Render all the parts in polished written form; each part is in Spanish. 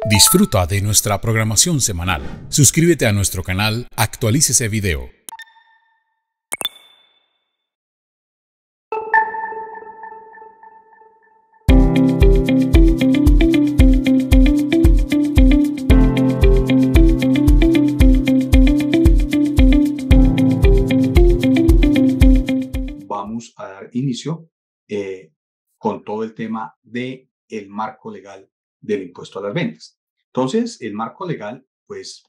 Disfruta de nuestra programación semanal. Suscríbete a nuestro canal Actualícese Video. Vamos a dar inicio con todo el tema del marco legal del impuesto a las ventas. Entonces, el marco legal, pues,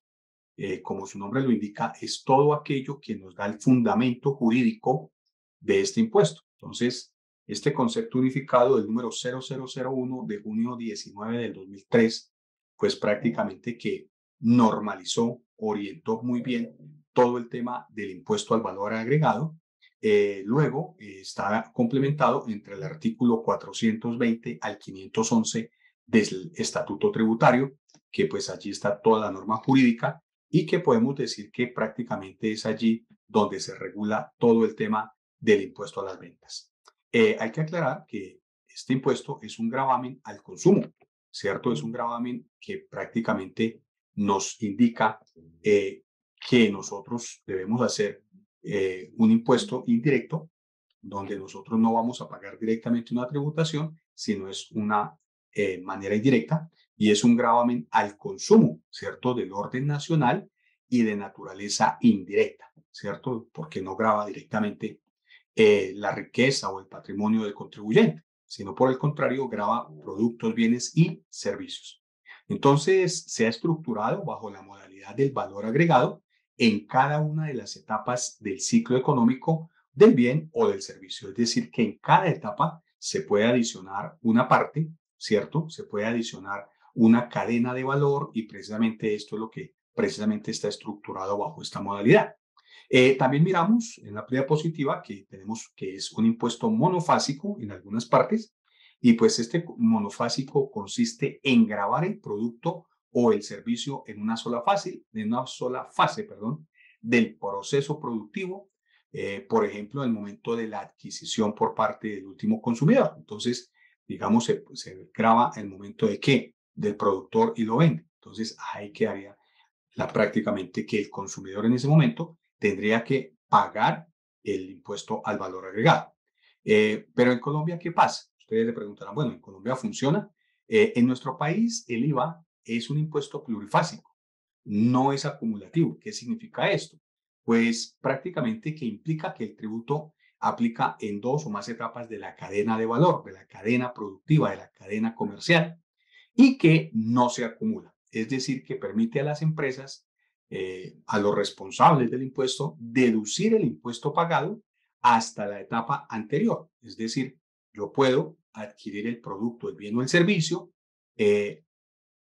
como su nombre lo indica, es todo aquello que nos da el fundamento jurídico de este impuesto. Entonces, este concepto unificado del número 0001 de junio 19 del 2003, pues prácticamente que normalizó, orientó muy bien todo el tema del impuesto al valor agregado. Luego está complementado entre el artículo 420 al 511 del Estatuto Tributario, que pues allí está toda la norma jurídica y que podemos decir que prácticamente es allí donde se regula todo el tema del impuesto a las ventas. Hay que aclarar que este impuesto es un gravamen al consumo, ¿cierto? Es un gravamen que prácticamente nos indica que nosotros debemos hacer un impuesto indirecto donde nosotros no vamos a pagar directamente una tributación, sino es una manera indirecta y es un gravamen al consumo, ¿cierto? Del orden nacional y de naturaleza indirecta, ¿cierto? Porque no grava directamente la riqueza o el patrimonio del contribuyente, sino por el contrario, grava productos, bienes y servicios. Entonces, se ha estructurado bajo la modalidad del valor agregado en cada una de las etapas del ciclo económico del bien o del servicio. Es decir, que en cada etapa se puede adicionar una parte, ¿cierto? Se puede adicionar una cadena de valor y precisamente esto es lo que precisamente está estructurado bajo esta modalidad. También miramos en la diapositiva que tenemos que es un impuesto monofásico en algunas partes y pues este monofásico consiste en gravar el producto o el servicio en una sola fase, perdón, del proceso productivo, por ejemplo, en el momento de la adquisición por parte del último consumidor. Entonces, digamos, se graba el momento de qué, del productor y lo vende. Entonces, ahí quedaría prácticamente que el consumidor en ese momento tendría que pagar el impuesto al valor agregado. Pero en Colombia, ¿qué pasa? Ustedes le preguntarán, bueno, ¿en Colombia funciona? En nuestro país, el IVA es un impuesto plurifásico, no es acumulativo. ¿Qué significa esto? Pues prácticamente que implica que el tributo aplica en dos o más etapas de la cadena de valor, de la cadena productiva, de la cadena comercial y que no se acumula. Es decir, que permite a las empresas, a los responsables del impuesto, deducir el impuesto pagado hasta la etapa anterior. Es decir, yo puedo adquirir el producto, el bien o el servicio, eh,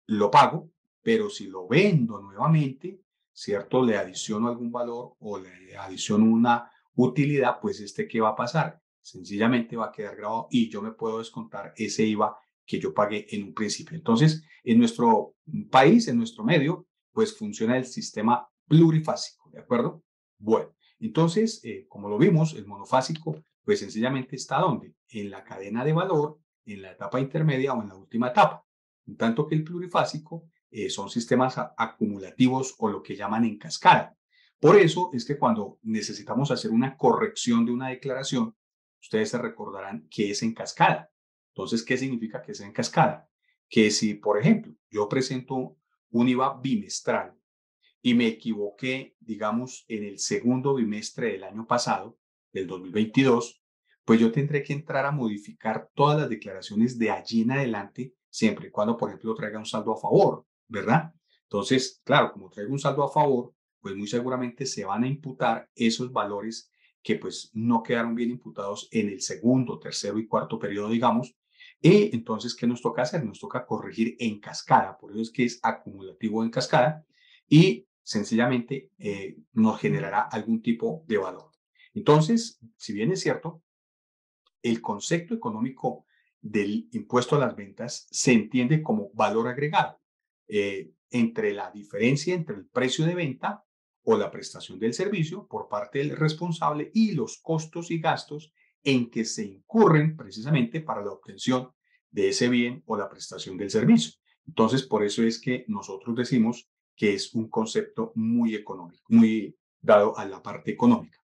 lo pago, pero si lo vendo nuevamente, ¿cierto? Le adiciono algún valor o le adiciono una utilidad, pues ¿qué va a pasar? Sencillamente va a quedar grabado y yo me puedo descontar ese IVA que yo pagué en un principio. Entonces, en nuestro país, en nuestro medio, pues funciona el sistema plurifásico, ¿de acuerdo? Bueno, entonces, como lo vimos, el monofásico, pues sencillamente está ¿dónde? En la cadena de valor, en la etapa intermedia o en la última etapa. En tanto que el plurifásico son sistemas acumulativos o lo que llaman en cascada. Por eso es que cuando necesitamos hacer una corrección de una declaración, ustedes se recordarán que es en cascada. Entonces, ¿qué significa que es en cascada? Que si, por ejemplo, yo presento un IVA bimestral y me equivoqué, digamos, en el segundo bimestre del año pasado, del 2022, pues yo tendré que entrar a modificar todas las declaraciones de allí en adelante, siempre y cuando, por ejemplo, traiga un saldo a favor, ¿verdad? Entonces, claro, como traigo un saldo a favor, pues muy seguramente se van a imputar esos valores que pues no quedaron bien imputados en el segundo, tercero y cuarto periodo, digamos. Y entonces, ¿qué nos toca hacer? Nos toca corregir en cascada, por eso es que es acumulativo en cascada y sencillamente nos generará algún tipo de valor. Entonces, si bien es cierto, el concepto económico del impuesto a las ventas se entiende como valor agregado entre la diferencia entre el precio de venta o la prestación del servicio por parte del responsable y los costos y gastos en que se incurren precisamente para la obtención de ese bien o la prestación del servicio. Entonces, por eso es que nosotros decimos que es un concepto muy económico, muy dado a la parte económica.